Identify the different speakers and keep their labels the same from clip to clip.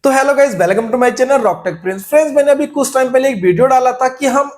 Speaker 1: तो hello guys, welcome to my channel Rocktech Prince. Friends, मैंने अभी कुछ टाइम पहले एक वीडियो डाला था कि हम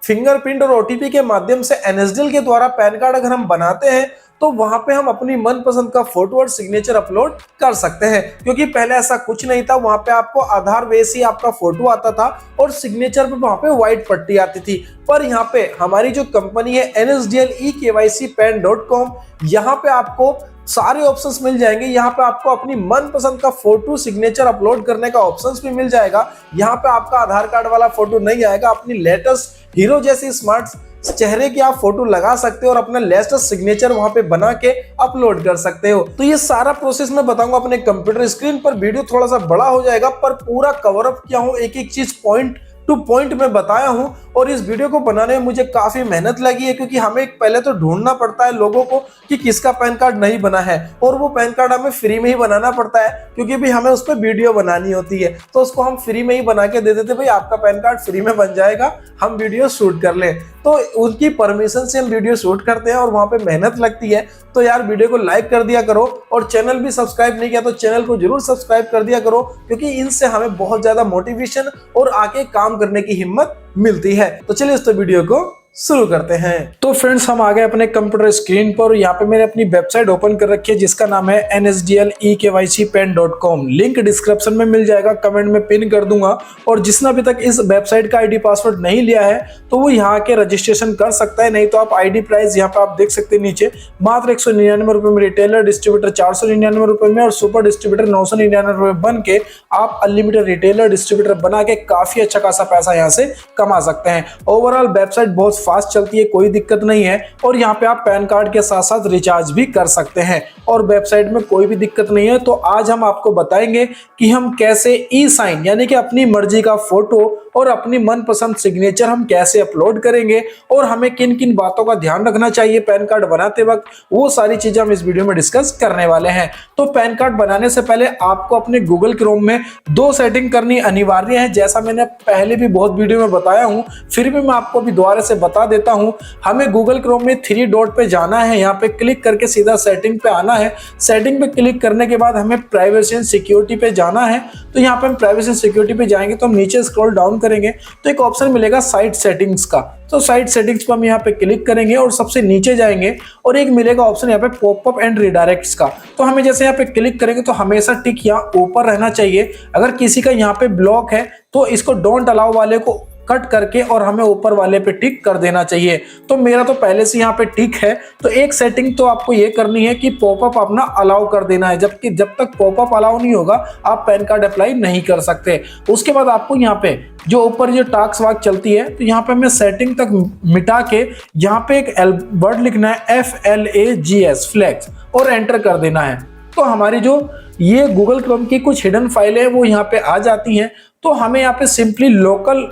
Speaker 1: फिंगरप्रिंट और ओटीपी के माध्यम से एनएसडीएल के द्वारा पैन कार्ड अगर हम बनाते हैं तो वहां पे हम अपनी मनपसंद का फोटो और सिग्नेचर अपलोड कर सकते हैं। क्योंकि पहले ऐसा कुछ नहीं था, वहां पे आपको आधार बेस ही आपका फोटो आता था और सिग्नेचर पे वहां पे व्हाइट पट्टी आती थी। पर यहाँ पे हमारी जो कंपनी है nsdlekycpan.com, यहाँ पे आपको सारे ऑप्शंस मिल जाएंगे। यहाँ पे आपको अपनी मनपसंद का फोटो सिग्नेचर अपलोड करने का ऑप्शंस भी मिल जाएगा। यहाँ पे आपका आधार कार्ड वाला फोटो नहीं आएगा, अपनी लेटेस्ट हीरो जैसी स्मार्ट चेहरे की आप फोटो लगा सकते हो और अपना लेटेस्ट सिग्नेचर वहां पे बना के अपलोड कर सकते हो। तो ये सारा प्रोसेस मैं बताऊंगा अपने कंप्यूटर स्क्रीन पर। वीडियो थोड़ा सा बड़ा हो जाएगा पर पूरा कवर अप किया हूं, एक एक चीज पॉइंट टू पॉइंट में बताया हूं। और इस वीडियो को बनाने में मुझे काफी मेहनत लगी है, क्योंकि हमें पहले तो ढूंढना पड़ता है लोगों को कि किसका पैन कार्ड नहीं बना है, और वो पैन कार्ड हमें फ्री में ही बनाना पड़ता है, क्योंकि भी हमें उस पर वीडियो बनानी होती है। तो उसको हम फ्री में ही बना के दे देते, भाई आपका पैन कार्ड फ्री में बन जाएगा, हम वीडियो शूट कर ले। तो उनकी परमिशन से हम वीडियो शूट करते हैं और वहां पे मेहनत लगती है। तो यार वीडियो को लाइक कर दिया करो, और चैनल भी सब्सक्राइब नहीं किया तो चैनल को जरूर सब्सक्राइब कर दिया करो, क्योंकि इनसे हमें बहुत ज्यादा मोटिवेशन और आगे काम करने की हिम्मत मिलती है। तो चलिए इस वीडियो को शुरू करते हैं। तो फ्रेंड्स, हम आ गए अपने कंप्यूटर स्क्रीन पर। यहाँ पे मैंने अपनी वेबसाइट ओपन कर रखी है जिसका नाम है nsdlekycpan.com। लिंक डिस्क्रिप्शन में मिल जाएगा, कमेंट में पिन कर दूंगा। और जिसने अभी तक इस वेबसाइट का आईडी पासवर्ड नहीं लिया है तो वो यहाँ के रजिस्ट्रेशन कर सकता है। नहीं तो आप आईडी प्राइस यहाँ पे आप देख सकते हैं नीचे, मात्र 199 रुपए में, रिटेलर डिस्ट्रीब्यूटर 499 रुपए में और सुपर डिस्ट्रीब्यूटर 999 रुपए बन के आप अनलिमिटेड रिटेलर डिस्ट्रीब्यूटर बना के काफी अच्छा खासा पैसा यहाँ से कमा सकते हैं। ओवरऑल वेबसाइट बहुत फास्ट चलती है, कोई दिक्कत नहीं है। और यहाँ पे आप पैन कार्ड के साथ साथ रिचार्ज भी कर सकते हैं और वेबसाइट में कोई भी दिक्कत नहीं है। तो आज हम आपको बताएंगे कि हम कैसे ई साइन यानी कि अपनी मर्जी का फोटो और अपनी मनपसंद सिग्नेचर हम कैसे अपलोड करेंगे, और हमें किन किन बातों का ध्यान रखना चाहिए पैन कार्ड बनाते वक्त, वो सारी चीजें हम इस वीडियो में डिस्कस करने वाले हैं। तो पैन कार्ड बनाने से पहले आपको अपने गूगल क्रोम में दो सेटिंग करनी अनिवार्य है, जैसा मैंने पहले भी बहुत वीडियो में बताया हूं, फिर भी मैं आपको भी दोबारा से बता देता हूं। हमें गूगल क्रोम में 3 डॉट पे जाना है, यहाँ पे क्लिक करके सीधा सेटिंग पे आना है। सेटिंग पे क्लिक करने के बाद हमें प्राइवेसी एंड सिक्योरिटी पे जाना है। तो यहाँ पे हम प्राइवेसी एंड सिक्योरिटी पे जाएंगे तो हम नीचे स्क्रॉल डाउन करेंगे तो एक ऑप्शन मिलेगा साइट सेटिंग्स का। तो साइट सेटिंग्स पर हम यहाँ पे क्लिक करेंगे और सबसे नीचे जाएंगे और एक मिलेगा ऑप्शन यहाँ पे पॉपअप एंड रिडायरेक्ट्स का। तो हमें जैसे यहाँ पे क्लिक करेंगे तो हमेशा टिक यहाँ ऊपर रहना चाहिए। अगर किसी का यहाँ पे ब्लॉक है तो इसको डोंट अलाउ वाले को कट करके और हमें ऊपर वाले पे टिक कर देना चाहिए। तो मेरा तो पहले से यहाँ पे टिक है। तो एक सेटिंग तो आपको ये करनी है कि पॉपअप अपना अलाउ कर देना है, जबकि जब तक पॉपअप अलाउ नहीं होगा आप पैन कार्ड अप्लाई नहीं कर सकते। उसके बाद आपको यहाँ पे जो ऊपर जो टास्क वाक चलती है तो यहाँ पे हमें सेटिंग तक मिटा के यहाँ पे एक वर्ड लिखना है FLAGS फ्लैग्स और एंटर कर देना है। तो हमारी जो ये गूगल क्रोम की कुछ हिडन फाइलें वो यहाँ पे आ जाती हैं। तो हमें यहाँ पे सिंपली लोकल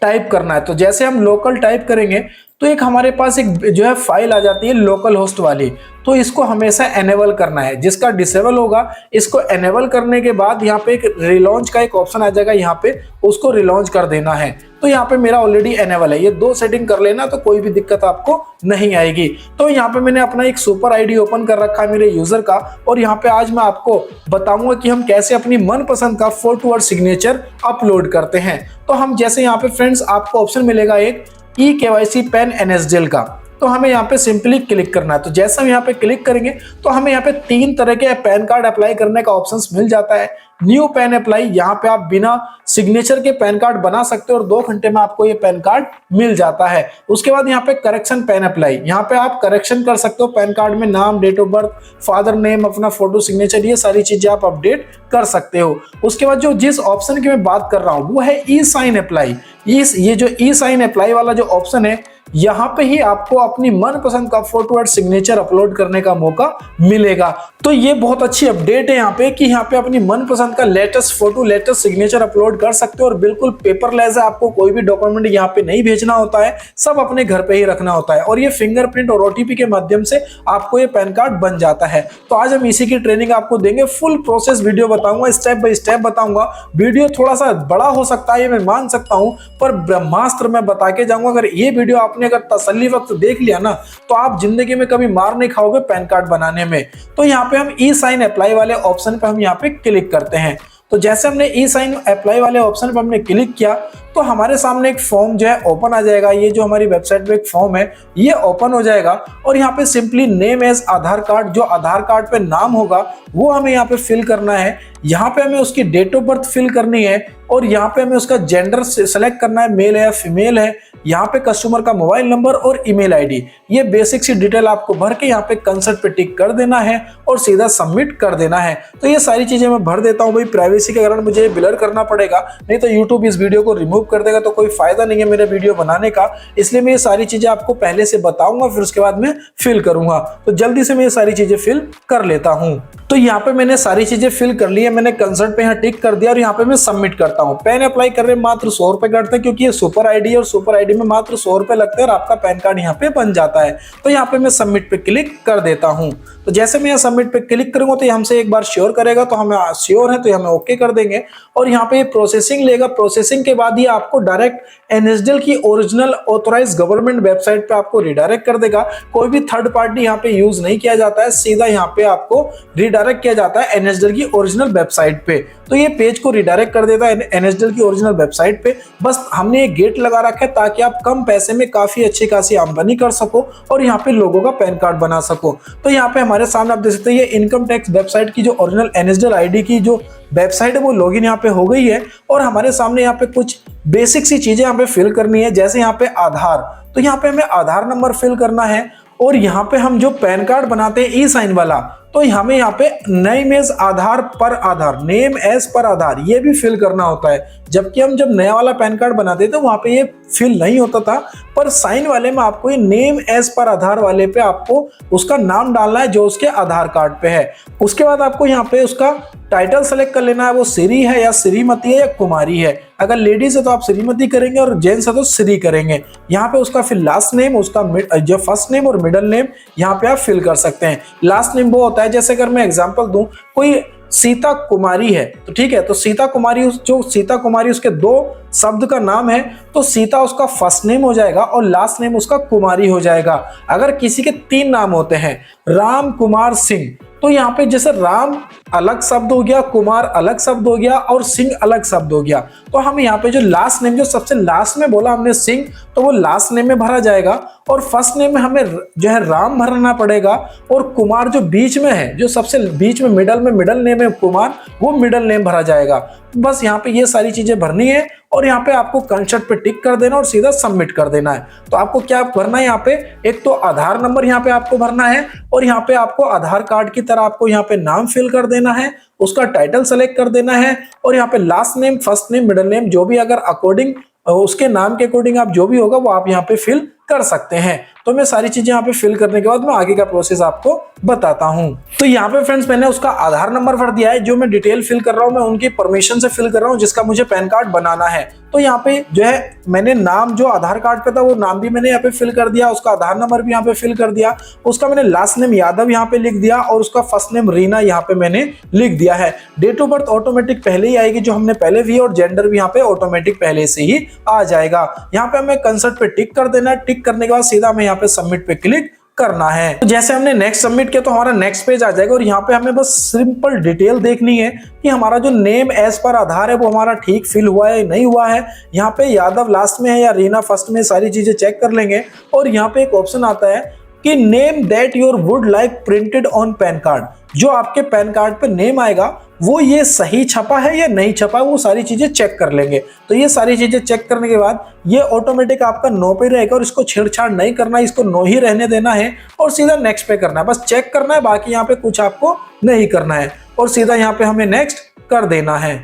Speaker 1: टाइप करना है। तो जैसे हम लोकल टाइप करेंगे तो एक हमारे पास एक जो है फाइल आ जाती है लोकल होस्ट वाली। तो इसको हमेशा एनेबल करना है, जिसका डिसेबल होगा इसको एनेबल करने के बाद यहाँ पे एक रिलॉन्च का एक ऑप्शन आ जाएगा, यहाँ पे उसको रिलॉन्च कर देना है। तो यहाँ पे मेरा ऑलरेडी एनेबल है, ये दो सेटिंग कर लेना तो कोई भी दिक्कत आपको नहीं आएगी। तो यहाँ पे मैंने अपना एक सुपर आईडी ओपन कर रखा है मेरे यूजर का, और यहाँ पे आज मैं आपको बताऊंगा कि हम कैसे अपनी मनपसंद का फोटो और सिग्नेचर अपलोड करते हैं। तो हम जैसे यहाँ पे फ्रेंड्स आपको ऑप्शन मिलेगा एक eKYC पैन एनएसडीएल का, तो हमें यहाँ पे सिंपली क्लिक करना है। तो जैसे हम यहाँ पे क्लिक करेंगे तो हमें यहाँ पे 3 तरह के पैन कार्ड अप्लाई करने का ऑप्शंस मिल जाता है। न्यू पैन अप्लाई, यहाँ पे आप बिना सिग्नेचर के पैन कार्ड बना सकते हो और 2 घंटे में आपको ये पैन कार्ड मिल जाता है। उसके बाद यहाँ पे करेक्शन पैन अप्लाई, यहाँ पे आप करेक्शन कर सकते हो पैन कार्ड में, नाम, date of birth, father name, अपना फोटो, सिग्नेचर, ये सारी चीजें आप अपडेट कर सकते हो। उसके बाद जो जिस ऑप्शन की मैं बात कर रहा हूँ वो है ई साइन अप्लाई। ये जो ई साइन अप्लाई वाला जो ऑप्शन है, यहाँ पे ही आपको अपनी मनपसंद का फोटो और सिग्नेचर अपलोड करने का मौका मिलेगा। तो ये बहुत अच्छी अपडेट है यहाँ पे कि यहाँ पे अपनी मनपसंद का latest photo, latest signature upload कर सकते हो और बिल्कुल पेपरलेस है। आपको कोई भी डॉक्यूमेंट यहाँ पे नहीं भेजना होता है, सब अपने घर पे ही रखना होता है। और ये फिंगरप्रिंट और ओटीपी के माध्यम से आपको ये पैन कार्ड बन जाता है। तो आज हम इसी की ट्रेनिंग आपको देंगे, फुल प्रोसेस वीडियो बताऊंगा, स्टेप बाय स्टेप बताऊंगा। वीडियो थोड़ा सा बड़ा हो सकता है, ये मैं मान सकता हूँ, पर ब्रह्मास्त्र मैं बता के जाऊंगा। अगर ये वीडियो आपने अगर तसल्ली वक्त देख लिया ना तो आप जिंदगी में कभी मार नहीं खाओगे पैन कार्ड बनाने में। तो यहाँ पे हम ई साइन अप्लाई वाले ऑप्शन पे हम यहाँ पे क्लिक करते हैं। तो जैसे हमने ई साइन अप्लाई वाले ऑप्शन पर हमने क्लिक किया तो हमारे सामने एक फॉर्म जो है ओपन आ जाएगा। ये जो हमारी वेबसाइट पे एक फॉर्म है ये ओपन हो जाएगा और यहाँ पे सिंपली नेम एज आधार कार्ड, जो आधार कार्ड पे नाम होगा वो हमें यहाँ पे फिल करना है। यहाँ पे हमें उसकी डेट ऑफ बर्थ फिल करनी है और यहाँ पे हमें उसका जेंडर सेलेक्ट करना है, मेल है या फीमेल है। यहाँ पे कस्टमर का मोबाइल नंबर और ईमेल आईडी, ये बेसिक सी डिटेल आपको भर के यहाँ पे कंसर्ट पे टिक कर देना है और सीधा सबमिट कर देना है। तो ये सारी चीजें मैं भर देता हूँ भाई, प्राइवेसी के कारण मुझे ब्लर करना पड़ेगा, नहीं तो यूट्यूब इस वीडियो को रिमूव कर देगा तो कोई फायदा नहीं है मेरे वीडियो बनाने का। इसलिए मैं ये सारी चीजें आपको पहले से बताऊंगा, फिर उसके बाद में फिल करूंगा। तो जल्दी से मैं ये सारी चीजें फिल कर लेता हूँ। तो यहाँ पे मैंने सारी चीजें फिल कर ली है, मैंने कंसर्ट पे यहाँ टिक कर दिया और यहाँ पे मैं सबमिट करता हूँ। पैन अप्लाई कर रहे मात्र 100 रुपए करते हैं क्योंकि ये सुपर आईडी है और सुपर आईडी में मात्र 100 रुपए लगते हैं और आपका पैन कार्ड यहाँ पे बन जाता है। तो यहाँ पे मैं सबमिट पे क्लिक कर देता हूँ। तो जैसे मैं यहाँ सबमिट पे क्लिक करूंगा तो हमसे एक बार श्योर करेगा, तो हमें श्योर है तो हमें ओके कर देंगे और यहाँ पे प्रोसेसिंग लेगा। प्रोसेसिंग के बाद ये आपको डायरेक्ट एनएसडीएल की ओरिजिनल ऑथराइज गवर्नमेंट वेबसाइट पे आपको रिडायरेक्ट कर देगा। कोई भी थर्ड पार्टी यहाँ पे यूज नहीं किया जाता है, सीधा यहाँ पे आपको रिडायरेक्ट किया जाता है एनएसडीएल की ओरिजिनल वेबसाइट पे। तो ये पेज को रिडायरेक्ट कर देता है एनएसडीएल की ओरिजिनल वेबसाइट पे। बस हमने एक गेट लगा रखा है ताकि आप कम पैसे में काफी अच्छी खासी आमदनी कर सको और यहाँ पे लोगों का पैन कार्ड बना सको। तो यहाँ पे हमारे सामने आप देख सकते हैं ये इनकम टैक्स वेबसाइट की जो ओरिजिनल एनएसडीएल आईडी की जो वेबसाइट है वो लॉगिन यहाँ पे हो गई है और हमारे सामने यहाँ पे कुछ बेसिक सी चीजें यहाँ पे फिल करनी है। जैसे यहाँ पे आधार, तो यहाँ पे हमें आधार नंबर फिल करना है और यहाँ पे हम जो पैन कार्ड बनाते हैं ई साइन वाला, तो हमें यहाँ पे नेम एज आधार पर आधार, नेम एज पर आधार ये भी फिल करना होता है। जबकि हम जब नया वाला पैन कार्ड बनाते थे वहां पे ये फिल नहीं होता था, पर साइन वाले में आपको ये नेम एज पर आधार वाले पे आपको उसका नाम डालना है जो उसके आधार कार्ड पे है। उसके बाद आपको यहाँ पे उसका टाइटल सेलेक्ट कर लेना है, वो श्री है या श्रीमती है या कुमारी है। अगर लेडीज है तो आप श्रीमती करेंगे और जेंट्स है तो श्री करेंगे। यहाँ पे उसका फिर लास्ट नेम, उसका जो फर्स्ट नेम और मिडिल नेम यहाँ पे आप फिल कर सकते हैं। लास्ट नेम वो होता है, जैसे अगर मैं एग्जांपल दूं, कोई सीता कुमारी है तो ठीक है, तो सीता कुमारी, जो सीता कुमारी उसके 2 शब्द का नाम है तो सीता उसका फर्स्ट नेम हो जाएगा और लास्ट नेम उसका कुमारी हो जाएगा। अगर किसी के 3 नाम होते हैं, राम कुमार सिंह, तो यहाँ पे जैसे राम अलग शब्द हो गया, कुमार अलग शब्द हो गया और सिंह अलग शब्द हो गया, तो हम यहाँ पे जो लास्ट नेम, जो सबसे लास्ट में बोला हमने सिंह, तो वो लास्ट नेम में भरा जाएगा और फर्स्ट नेम में हमें जो है राम भरना पड़ेगा और कुमार जो बीच में है, जो सबसे बीच में मिडल नेम है कुमार, वो मिडल नेम भरा जाएगा। बस यहाँ पे ये सारी चीजें भरनी है और यहाँ पे आपको कंसर्ट पे टिक कर देना और सीधा सबमिट कर देना है। तो आपको क्या भरना है यहाँ पे, एक तो आधार नंबर यहाँ पे आपको भरना है और यहाँ पे आपको आधार कार्ड की तरह आपको यहाँ पे नाम फिल कर देना है, उसका टाइटल सेलेक्ट कर देना है और यहाँ पे last name, first name, middle name जो भी अगर अकॉर्डिंग उसके नाम के अकॉर्डिंग आप जो भी होगा वो आप यहाँ पे फिल कर सकते हैं। तो मैं सारी चीजें यहाँ पे फिल करने के बाद मैं आगे का प्रोसेस आपको बताता हूँ। तो यहाँ पे फ्रेंड्स मैंने उसका आधार नंबर भर दिया है, जो मैं डिटेल फिल कर रहा हूँ मैं उनकी परमिशन से फिल कर रहा हूँ जिसका मुझे पैन कार्ड बनाना है। तो यहाँ पे जो है मैंने नाम जो आधार कार्ड पे था वो नाम भी मैंने यहाँ पे फिल कर दिया, उसका आधार नंबर भी यहाँ पे फिल कर दिया, उसका मैंने लास्ट नेम यादव यहाँ पे लिख दिया और उसका फर्स्ट नेम रीना यहाँ पे मैंने लिख दिया है। डेट ऑफ बर्थ ऑटोमेटिक पहले ही आएगी जो हमने पहले भी, और जेंडर भी यहाँ पे ऑटोमेटिक पहले से ही आ जाएगा। यहाँ पे हमें कंसर्ट पे टिक कर देना है। टिक करने के बाद सीधा हमें यहाँ पे सबमिट पे क्लिक करना है। तो जैसे हमने नेक्स्ट सबमिट किया तो हमारा नेक्स्ट पेज आ जाएगा और यहाँ पे हमें बस सिंपल डिटेल देखनी है कि हमारा जो नेम एज पर आधार है वो हमारा ठीक फिल हुआ है नहीं हुआ है। यहाँ पे यादव लास्ट में है या रीना फर्स्ट में, सारी चीजें चेक कर लेंगे। और यहाँ पे एक ऑप्शन आता है कि name that your would like printed on pan card, जो आपके पैन कार्ड पे नेम आएगा वो ये सही छपा है या नहीं छपा है, वो सारी चीजें चेक कर लेंगे। तो ये सारी चीजें चेक करने के बाद ये ऑटोमेटिक आपका नो पे रहेगा और इसको छेड़छाड़ नहीं करना है, इसको नो ही रहने देना है और सीधा नेक्स्ट पे करना है। बस चेक करना है, बाकी यहाँ पे कुछ आपको नहीं करना है और सीधा यहाँ पे हमें नेक्स्ट कर देना है।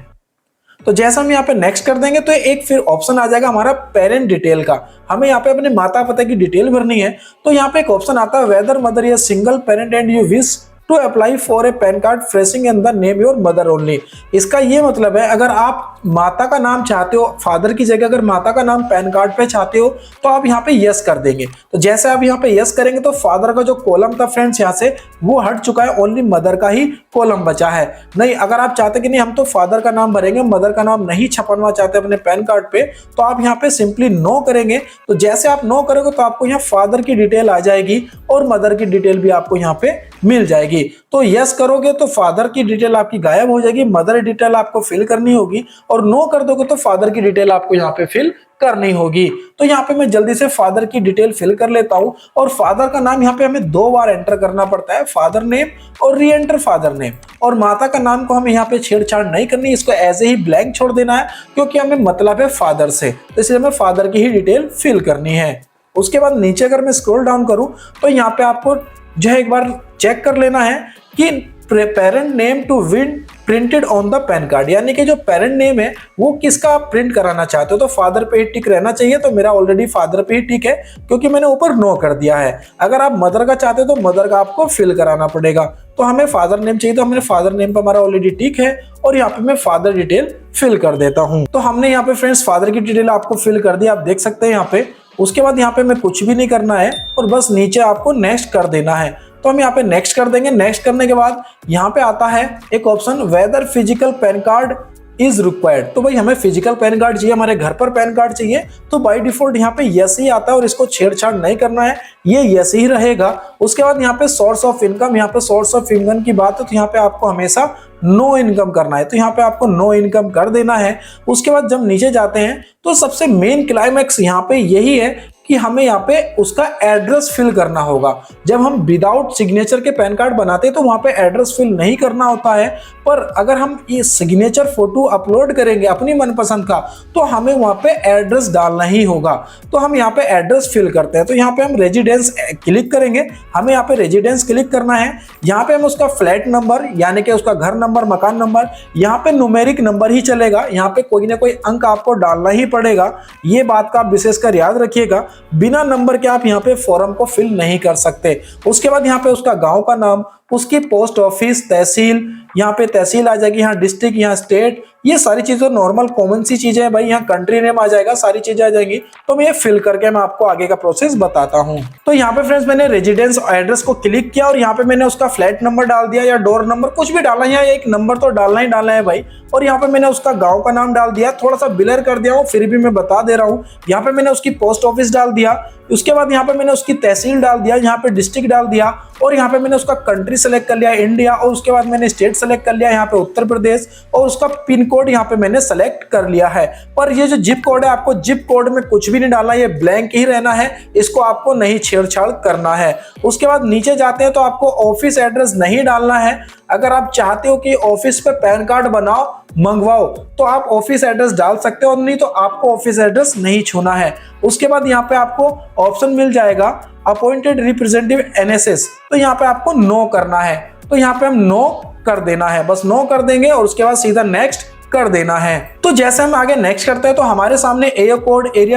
Speaker 1: तो जैसा हम यहाँ पे नेक्स्ट कर देंगे तो एक फिर ऑप्शन आ जाएगा हमारा पेरेंट डिटेल का। हमें यहाँ पे अपने माता पिता की डिटेल भरनी है। तो यहाँ पे एक ऑप्शन आता है वेदर मदर या single parent and you wish to apply for a PAN card freshing in the name your mother only. इसका ये मतलब है अगर आप माता का नाम चाहते हो, फादर की जगह अगर माता का नाम पैन कार्ड पे चाहते हो तो आप यहाँ पे यस कर देंगे। तो जैसे आप यहाँ पे यस करेंगे तो फादर का जो कॉलम था फ्रेंड्स यहाँ से वो हट चुका है, ओनली मदर का ही कॉलम बचा है। नहीं, अगर आप चाहते कि नहीं हम तो फादर का नाम भरेंगे, मदर का नाम नहीं छपवाना चाहते अपने पैन कार्ड पे, तो आप यहाँ पे सिंपली नो करेंगे। तो जैसे आप नो करोगे तो आपको यहाँ फादर की डिटेल आ जाएगी और मदर की डिटेल भी आपको यहाँ पे मिल जाएगी। तो यस करोगे तो फादर की डिटेल आपकी गायब हो जाएगी, मदर डिटेल आपको फिल करनी होगी, और नो कर दोगे तो फादर की डिटेल आपको यहाँ पे फिल करनी होगी। तो यहाँ पे मैं जल्दी से फादर की डिटेल फिल कर लेता हूँ, और फादर का नाम यहाँ पे हमें 2 बार एंटर करना पड़ता है, फादर नेम और री एंटर फादर नेम। और माता का नाम को हमें यहाँ पे छेड़छाड़ नहीं करनी, इसको ऐसे ही ब्लैंक छोड़ देना है, क्योंकि हमें मतलब है फादर से, तो इसलिए हमें फादर की ही डिटेल फिल करनी है। उसके बाद नीचे अगर मैं स्क्रॉल डाउन करूं तो यहाँ पे आपको जो है एक बार चेक कर लेना है कि parent name to win printed on the PAN card, यानी कि जो पेरेंट नेम है वो किसका आप प्रिंट कराना चाहते हो, तो फादर पे ही टिक रहना चाहिए। तो मेरा ऑलरेडी फादर पे ही टिक है, क्योंकि मैंने ऊपर नो कर दिया है। अगर आप मदर का चाहते हो तो मदर का आपको फिल कराना पड़ेगा। तो हमें फादर नेम चाहिए, तो हमने फादर नेम पर हमारा ऑलरेडी टिक है, और यहाँ पे मैं फादर डिटेल फिल कर देता हूँ। तो हमने यहाँ पे फ्रेंड्स फादर की डिटेल आपको फिल कर दी, आप देख सकते हैं यहाँ पे। उसके बाद यहाँ पे मैं कुछ भी नहीं करना है, और बस नीचे आपको नेक्स्ट कर देना है। तो हम यहाँ पे नेक्स्ट कर देंगे। नेक्स्ट करने के बाद यहाँ पे आता है एक option, whether physical PAN card is required. तो भाई हमें फिजिकल पैन कार्ड चाहिए, हमारे घर पर पैन कार्ड चाहिए, तो बाय डिफॉल्ट यहाँ पे यस ही आता है, और इसको छेड़छाड़ नहीं करना है, ये यस ही रहेगा। उसके बाद यहाँ पे सोर्स ऑफ इनकम, यहाँ पे सोर्स ऑफ इनकम की बात है तो यहाँ पे आपको हमेशा नो इनकम करना है, तो यहाँ पे आपको नो इनकम कर देना है। उसके बाद जब नीचे जाते हैं तो सबसे मेन क्लाइमैक्स यहाँ पे यही है कि हमें यहाँ पे उसका एड्रेस फिल करना होगा। जब हम विदाउट सिग्नेचर के पैन कार्ड बनाते हैं तो वहाँ पे एड्रेस फिल नहीं करना होता है, पर अगर हम ये सिग्नेचर फोटो अपलोड करेंगे अपनी मनपसंद का तो हमें वहाँ पे एड्रेस डालना ही होगा। तो हम यहाँ पे एड्रेस फिल करते हैं, तो यहाँ पे हम रेजिडेंस क्लिक करेंगे, हमें यहाँ पे रेजिडेंस क्लिक करना है। यहाँ पे हम उसका फ्लैट नंबर यानी कि उसका घर नंबर, मकान नंबर, यहाँ पे न्यूमेरिक नंबर ही चलेगा, यहाँ पे कोई ना कोई अंक आपको डालना ही पड़ेगा। ये बात का आप विशेषकर याद रखिएगा, बिना नंबर के आप यहाँ पे फॉर्म को फिल नहीं कर सकते। उसके बाद यहाँ पे उसका गांव का नाम, उसकी पोस्ट ऑफिस, तहसील, यहाँ पे तहसील आ जाएगी, यहाँ डिस्ट्रिक्ट, यहाँ स्टेट, ये सारी चीजें नॉर्मल कॉमन सी चीजें हैं भाई। यहाँ कंट्री नेम आ जाएगा, सारी चीजें आ जाएंगी। तो मैं ये फिल करके मैं आपको आगे का प्रोसेस बताता हूँ। तो यहाँ पे फ्रेंड्स मैंने रेजिडेंस एड्रेस को क्लिक किया, और यहाँ पे मैंने उसका फ्लैट नंबर डाल दिया या डोर नंबर, कुछ भी डालना है, यहाँ एक नंबर तो डालना ही डालना है भाई। और यहाँ पे मैंने उसका गाँव का नाम डाल दिया, थोड़ा सा ब्लर कर दिया हूँ, फिर भी मैं बता दे रहा हूँ। यहाँ पे मैंने उसकी पोस्ट ऑफिस डाल दिया, उसके बाद यहाँ पे मैंने उसकी तहसील डाल दिया, यहाँ पे डिस्ट्रिक्ट डाल दिया, और यहाँ पे मैंने उसका कंट्री सेलेक्ट कर लिया इंडिया, और उसके बाद मैंने स्टेट सेलेक्ट कर लिया यहाँ पे उत्तर प्रदेश, और उसका पिन कोड यहाँ पे मैंने सेलेक्ट कर लिया है। पर ये जो जिप कोड है, आपको जिप कोड में कुछ भी नहीं डालना, ये ब्लैंक ही रहना है, इसको आपको नहीं छेड़छाड़ करना है। उसके बाद नीचे जाते हैं तो आपको ऑफिस एड्रेस नहीं डालना है। अगर आप चाहते हो कि ऑफिस पे पैन कार्ड बनाओ, मंगवाओ, तो आप ऑफिस एड्रेस डाल सकते हो, नहीं तो आपको ऑफिस एड्रेस नहीं छूना है। उसके बाद यहाँ पे आपको ऑप्शन मिल जाएगा अपॉइंटेड रिप्रेजेंटेटिव एनएसएस, तो यहाँ पे आपको नो करना है, तो यहाँ पे हम नो कर देना है, बस नो कर देंगे, और उसके बाद सीधा नेक्स्ट कर देना है। तो जैसे हम आगे नेक्स्ट करते हैं तो हमारे सामने एरिया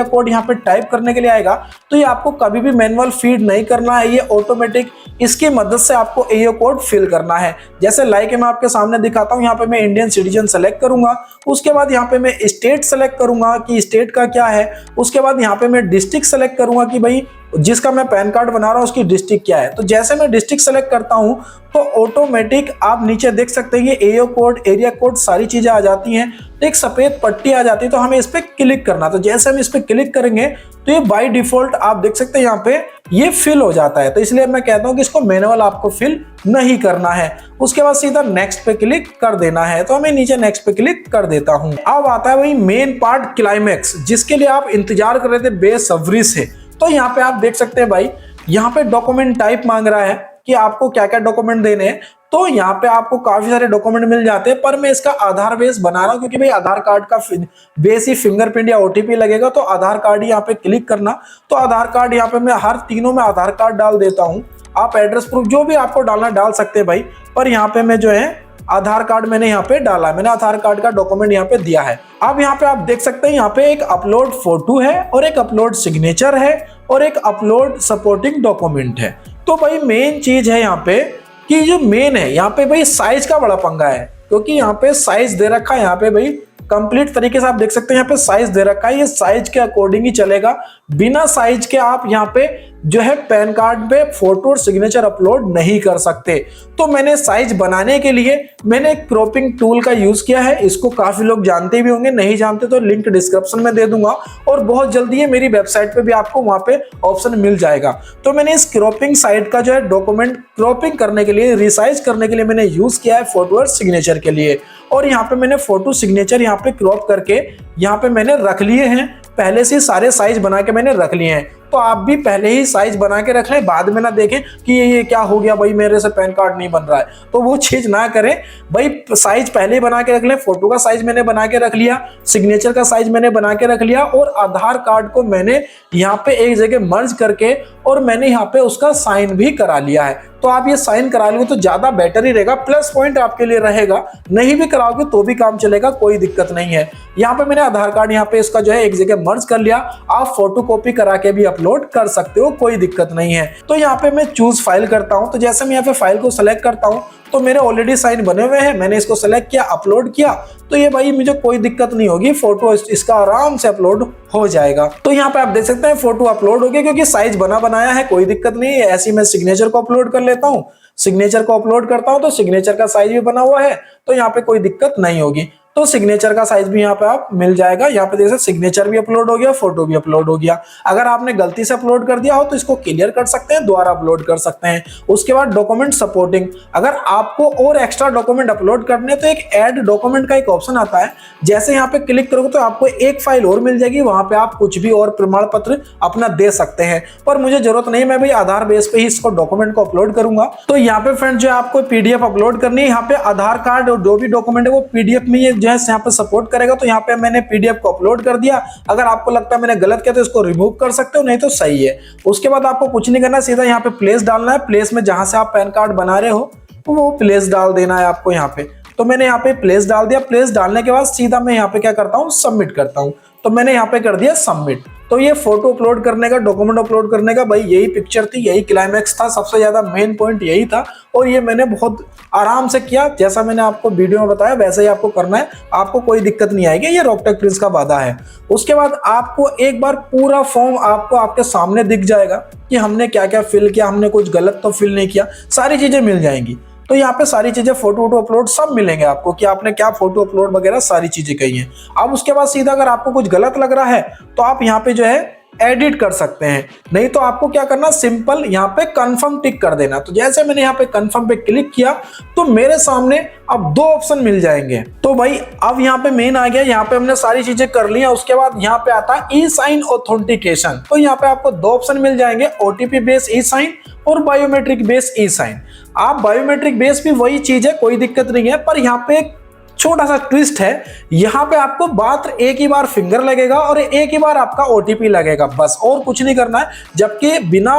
Speaker 1: कोड यहाँ पे टाइप करने के लिए आएगा। तो ये आपको कभी भी मैनुअल फीड नहीं करना है, ये ऑटोमेटिक इसकी मदद से आपको एरिया कोड फिल करना है। जैसे लाइक मैं आपके सामने दिखाता हूँ, यहाँ पे मैं इंडियन सिटीजन सेलेक्ट करूंगा, उसके बाद यहाँ पे मैं स्टेट सेलेक्ट करूंगा कि स्टेट का क्या है, उसके बाद यहाँ पे मैं डिस्ट्रिक्ट सेलेक्ट करूंगा कि भाई जिसका मैं पैन कार्ड बना रहा हूँ उसकी डिस्ट्रिक्ट क्या है। तो जैसे मैं डिस्ट्रिक्ट सेलेक्ट करता हूँ तो ऑटोमेटिक आप नीचे देख सकते हैं ये एरिया कोड सारी चीजें आ जाती हैं, एक सफेद पट्टी आ जाती है, तो हमें इस पे क्लिक करना। तो जैसे हम इस पे क्लिक करेंगे तो ये बाय डिफॉल्ट आप देख सकते हैं यहाँ पे ये फिल हो जाता है। तो इसलिए मैं कहता हूँ कि इसको मैनुअल आपको फिल नहीं करना है। उसके बाद सीधा नेक्स्ट पे क्लिक कर देना है, तो हमें नीचे नेक्स्ट पे क्लिक कर देता हूँ। अब आता है वही मेन पार्ट, क्लाइमैक्स, जिसके लिए आप इंतजार कर रहे थे बेसब्री से। तो यहाँ पे आप देख सकते हैं भाई, यहाँ पे डॉक्यूमेंट टाइप मांग रहा है कि आपको क्या क्या डॉक्यूमेंट देने हैं। तो यहाँ पे आपको काफी सारे डॉक्यूमेंट मिल जाते हैं, पर मैं इसका आधार बेस बना रहा हूँ क्योंकि भाई आधार कार्ड का बेस ही फिंगरप्रिंट या ओटीपी लगेगा, तो आधार कार्ड यहाँ पे क्लिक करना। तो आधार कार्ड यहाँ पे मैं हर तीनों में आधार कार्ड डाल देता हूँ। आप एड्रेस प्रूफ जो भी आपको डालना डाल सकते हैं भाई, पर यहाँ पे मैं जो है आधार कार्ड मैंने यहाँ पे डाला, मैंने आधार कार्ड का डॉक्यूमेंट यहाँ पे दिया है। अब यहाँ पे आप देख सकते हैं यहाँ पे एक अपलोड फोटो है और एक अपलोड सिग्नेचर है और एक अपलोड सपोर्टिंग डॉक्यूमेंट है। तो भाई मेन चीज है यहाँ पे कि जो मेन है यहाँ पे भाई साइज का बड़ा पंगा है, क्योंकि यहाँ पे साइज दे रखा है यहाँ पे भाई कंप्लीट तरीके से आप देख सकते हैं यहाँ पे साइज दे रखा है, ये साइज के अकॉर्डिंग ही चलेगा। बिना साइज के आप यहाँ पे जो है पैन कार्ड पे फोटो और सिग्नेचर अपलोड नहीं कर सकते। तो मैंने साइज बनाने के लिए मैंने एक क्रॉपिंग टूल का यूज किया है। इसको काफी लोग जानते भी होंगे, नहीं जानते तो लिंक डिस्क्रिप्शन में दे दूंगा और बहुत जल्दी ये मेरी वेबसाइट पे भी आपको वहां पे ऑप्शन मिल जाएगा। तो मैंने इस क्रॉपिंग साइट का जो है डॉक्यूमेंट क्रॉपिंग करने के लिए, रिसाइज करने के लिए मैंने यूज किया है फोटो और सिग्नेचर के लिए। और यहाँ पे मैंने फोटो सिग्नेचर यहाँ पे क्रॉप करके यहाँ पे मैंने रख लिए हैं, पहले से सारे साइज बना के मैंने रख लिए हैं। तो आप भी पहले ही साइज बना के रख लें, बाद में ना देखें कि ये क्या हो गया भाई मेरे से पैन कार्ड नहीं बन रहा है, तो वो चीज ना करें भाई। साइज पहले ही बना के रख लें। फोटो का साइज मैंने बना के रख लिया, सिग्नेचर का साइज मैंने बना के रख लिया और आधार कार्ड को मैंने यहाँ पे एक जगह मर्ज करके और मैंने यहाँ पे उसका साइन भी करा लिया है। तो आप ये साइन करा लोगे तो ज्यादा बेटर ही रहेगा, प्लस पॉइंट आपके लिए रहेगा। नहीं भी कराओगे तो भी काम चलेगा, कोई दिक्कत नहीं है। यहाँ पे मैंने आधार कार्ड यहाँ पे इसका जो है एक जगह मर्ज कर लिया। आप फोटो कॉपी करा के भी अपलोड कर सकते हो, कोई दिक्कत नहीं है। तो यहाँ पे मैं चूज फाइल करता हूँ। तो जैसे मैं यहाँ पे फाइल को सिलेक्ट करता हूँ तो मेरे ऑलरेडी साइन बने हुए हैं, मैंने इसको सेलेक्ट किया, अपलोड किया। तो ये भाई मुझे कोई दिक्कत नहीं होगी, फोटो इसका आराम से अपलोड हो जाएगा। तो यहाँ पे आप देख सकते हैं फोटो अपलोड हो गया क्योंकि साइज बना बनाया है, कोई दिक्कत नहीं है। ऐसे ही मैं सिग्नेचर को अपलोड कर लेता हूँ, सिग्नेचर को अपलोड करता हूँ तो सिग्नेचर का साइज भी बना हुआ है, तो यहाँ पे कोई दिक्कत नहीं होगी। तो सिग्नेचर का साइज भी यहाँ पे आप मिल जाएगा। यहाँ पे देख सकते सिग्नेचर भी अपलोड हो गया, फोटो भी अपलोड हो गया। अगर आपने गलती से अपलोड कर दिया हो तो इसको क्लियर कर सकते हैं, दोबारा अपलोड कर सकते हैं। उसके बाद डॉक्यूमेंट सपोर्टिंग, अगर आपको और एक्स्ट्रा डॉक्यूमेंट अपलोड करने तो एक ऐड डॉक्यूमेंट का एक ऑप्शन आता है। जैसे यहाँ पे क्लिक करोगे तो आपको एक फाइल और मिल जाएगी, वहां पे आप कुछ भी और प्रमाण पत्र अपना दे सकते हैं। पर मुझे जरूरत नहीं, मैं भाई आधार बेस पे ही इसको डॉक्यूमेंट को अपलोड करूंगा। तो यहाँ पे फ्रेंड जो है आपको पीडीएफ अपलोड करनी है। यहाँ पे आधार कार्ड और जो भी डॉक्यूमेंट है वो पीडीएफ में ये जो है यहाँ पे सपोर्ट करेगा। तो यहाँ पे मैंने पीडीएफ को अपलोड कर दिया। अगर आपको लगता है मैंने गलत किया तो इसको रिमूव कर सकते हो, नहीं तो सही है। उसके बाद आपको कुछ नहीं करना, सीधा यहाँ पे प्लेस डालना है। प्लेस में जहां से आप पैन कार्ड बना रहे हो तो वो प्लेस डाल देना है आपको यहाँ पे। तो मैंने यहाँ पे प्लेस डाल दिया। प्लेस डालने के बाद सीधा मैं यहाँ पे क्या करता हूँ, सबमिट करता हूँ। तो मैंने यहाँ पे कर दिया सबमिट। तो ये फोटो अपलोड करने का, डॉक्यूमेंट अपलोड करने का भाई यही पिक्चर थी, यही क्लाइमैक्स था, सबसे ज्यादा मेन पॉइंट यही था। और ये मैंने बहुत आराम से किया, जैसा मैंने आपको वीडियो में बताया वैसे ही आपको करना है, आपको कोई दिक्कत नहीं आएगी। ये रॉकटेक प्रिंस का वादा है। उसके बाद आपको एक बार पूरा फॉर्म आपको आपके सामने दिख जाएगा कि हमने क्या क्या फिल किया, हमने कुछ गलत तो फिल नहीं किया, सारी चीजें मिल जाएंगी। तो यहाँ पे सारी चीजें फोटो वोटो अपलोड सब मिलेंगे आपको कि आपने क्या फोटो अपलोड वगैरह सारी चीजें कही हैं। अब उसके बाद सीधा अगर आपको कुछ गलत लग रहा है तो आप यहाँ पे जो है एडिट कर सकते हैं, नहीं तो आपको क्या करना, सिंपल यहाँ पे कंफर्म टिक कर देना। तो जैसे मैंने यहाँ पे कंफर्म पे क्लिक किया तो मेरे सामने अब दो ऑप्शन मिल जाएंगे। तो भाई अब यहाँ पे मेन आ गया, यहाँ पे हमने सारी चीजें कर ली। उसके बाद यहाँ पे आता है ई साइन ऑथेंटिकेशन। तो यहाँ पे आपको दो ऑप्शन मिल जाएंगे, ओटीपी बेस ई साइन और बायोमेट्रिक बेस ई साइन। आप बायोमेट्रिक बेस भी वही चीज है, कोई दिक्कत नहीं है, पर यहाँ पे छोटा सा ट्विस्ट है। यहाँ पे आपको मात्र एक ही बार फिंगर लगेगा और एक ही बार आपका ओटीपी लगेगा, बस, और कुछ नहीं करना है। जबकि बिना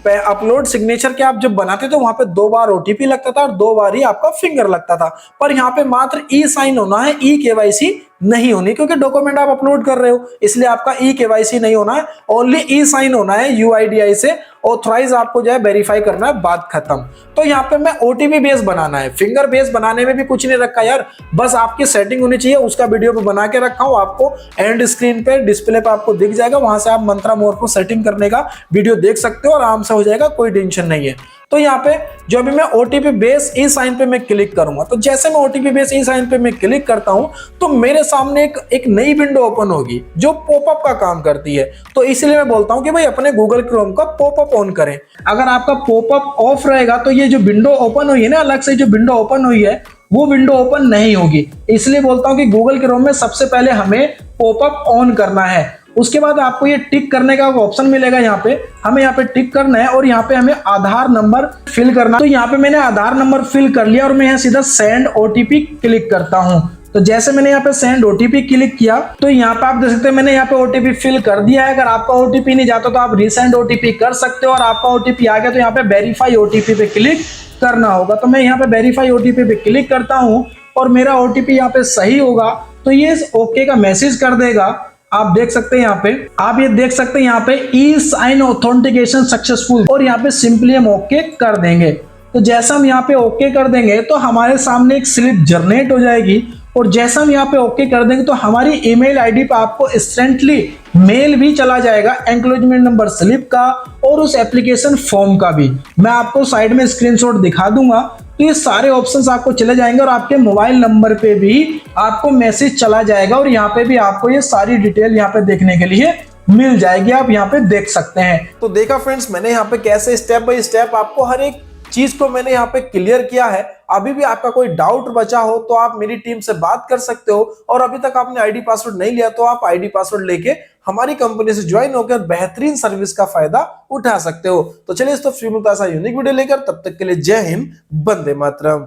Speaker 1: अपलोड सिग्नेचर के आप जब बनाते तो वहां पे 2 बार ओटीपी लगता था और 2 बार ही आपका फिंगर लगता था। पर यहाँ पे मात्र ई साइन होना है, ई केवाईसी नहीं होनी, क्योंकि डॉक्यूमेंट आप अपलोड कर रहे हो इसलिए आपका ई केवाईसी नहीं होना है, ओनली ई साइन होना है। यूआईडीआई से ऑथराइज आपको जो है वेरीफाई करना है, बात खत्म। तो यहाँ पे मैं ओटीपी बेस बनाना है, फिंगर बेस बनाने में भी कुछ नहीं रखा यार, बस आपकी सेटिंग होनी चाहिए। उसका वीडियो पे बना के रखा हूँ, आपको एंड स्क्रीन पे डिस्प्ले पे आपको दिख जाएगा, वहां से आप मंत्रा मोर को सेटिंग करने का वीडियो देख सकते हो, आराम से हो जाएगा, कोई टेंशन नहीं है। तो यहाँ पे जो अभी मैं ओटीपी बेस ई साइन पे मैं क्लिक करूंगा, तो जैसे मैं ओटीपी बेस ई साइन पे मैं क्लिक करता हूं तो मेरे सामने एक नई विंडो ओपन होगी जो पॉपअप का काम करती है। तो इसलिए मैं बोलता हूं कि भाई अपने गूगल क्रोम का पॉपअप ऑन करें। अगर आपका पॉपअप ऑफ रहेगा तो ये जो विंडो ओपन हुई है ना, अलग से जो विंडो ओपन हुई है वो विंडो ओपन नहीं होगी। इसलिए बोलता हूं कि गूगल क्रोम में सबसे पहले हमें पॉपअप ऑन करना है। उसके बाद आपको ये टिक करने का ऑप्शन मिलेगा, यहाँ पे हमें यहाँ पे टिक करना है और यहाँ पे हमें आधार नंबर फिल करना। तो यहाँ पे मैंने आधार नंबर फिल कर लिया और मैं यहाँ सीधा सेंड ओटीपी क्लिक करता हूँ। तो जैसे मैंने यहाँ पे सेंड ओटीपी क्लिक किया तो यहाँ पे आप देख सकते हैं मैंने यहाँ पे ओटीपी फिल कर दिया है। अगर आपका ओटीपी नहीं जाता तो आप रीसेंड ओटीपी कर सकते हो, और आपका ओटीपी आ गया तो यहाँ पे वेरीफाई ओटीपी पे क्लिक करना होगा। तो मैं यहाँ पे वेरीफाई ओटीपी पे क्लिक करता हूँ और मेरा ओटीपी यहाँ पे सही होगा तो ये ओके का मैसेज कर देगा। आप देख सकते हैं यहाँ पे, आप ये देख सकते हैं यहाँ पे ई साइन ऑथेंटिकेशन सक्सेसफुल, और यहाँ पे सिंपली हम ओके कर देंगे। तो जैसा हम यहाँ पे ओके कर देंगे तो हमारे सामने एक स्लिप जनरेट हो जाएगी और जैसा हम यहाँ पे ओके कर देंगे तो हमारी ईमेल आईडी पे आपको इंस्टेंटली मेल भी चला जाएगा एक्नॉलेजमेंट नंबर स्लिप का और उस एप्लीकेशन फॉर्म का भी। मैं आपको साइड में स्क्रीनशॉट दिखा दूंगा, तो ये सारे ऑप्शंस आपको चले जाएंगे और आपके मोबाइल नंबर पे भी आपको मैसेज चला जाएगा और यहाँ पे भी आपको ये सारी डिटेल यहाँ पे देखने के लिए मिल जाएगी, आप यहाँ पे देख सकते हैं। तो देखा फ्रेंड्स, मैंने यहाँ पे कैसे स्टेप बाय स्टेप आपको हर एक चीज को मैंने यहाँ पे क्लियर किया है। अभी भी आपका कोई डाउट बचा हो तो आप मेरी टीम से बात कर सकते हो, और अभी तक आपने आईडी पासवर्ड नहीं लिया तो आप आईडी पासवर्ड लेके हमारी कंपनी से ज्वाइन होकर बेहतरीन सर्विस का फायदा उठा सकते हो। तो चलिए, इस तो फ्री मिलता है यूनिक वीडियो लेकर, तब तक के लिए जय हिंद, वंदे मातरम।